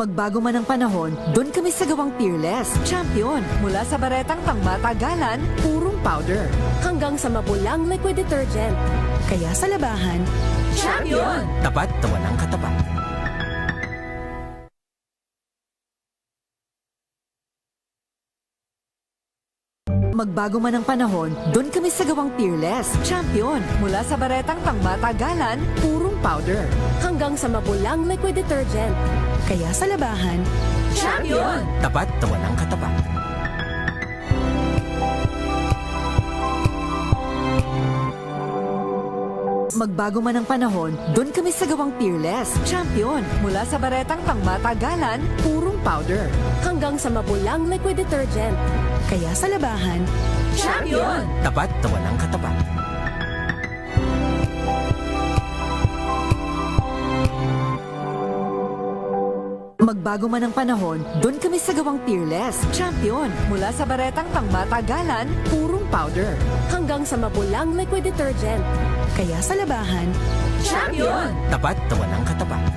Magbago man ang panahon, doon kami sa gawang Peerless. Champion, mula sa baretang pangmatagalan, purong powder. Hanggang sa mapulang liquid detergent. Kaya sa labahan, Champion! Tapat na walang katapat. Magbago man ang panahon, doon kami sa gawang Peerless. Champion, mula sa baretang pangmatagalan, purong powder. Hanggang sa mapulang liquid detergent. kaya sa labahan, Champion! Tapat na walang katapat. Magbago man ang panahon, doon kami sa gawang Peerless. Champion, mula sa baretang pangmatagalan, purong powder. Hanggang sa mapulang liquid detergent. kaya sa labahan, Champion! Tapat na walang katapat. Magbago man ang panahon, doon kami sa gawang Peerless. Champion, mula sa baretang pangmatagalan, purong powder. Hanggang sa mapulang liquid detergent. kaya sa labahan, Champion! Tapat na walang katapat.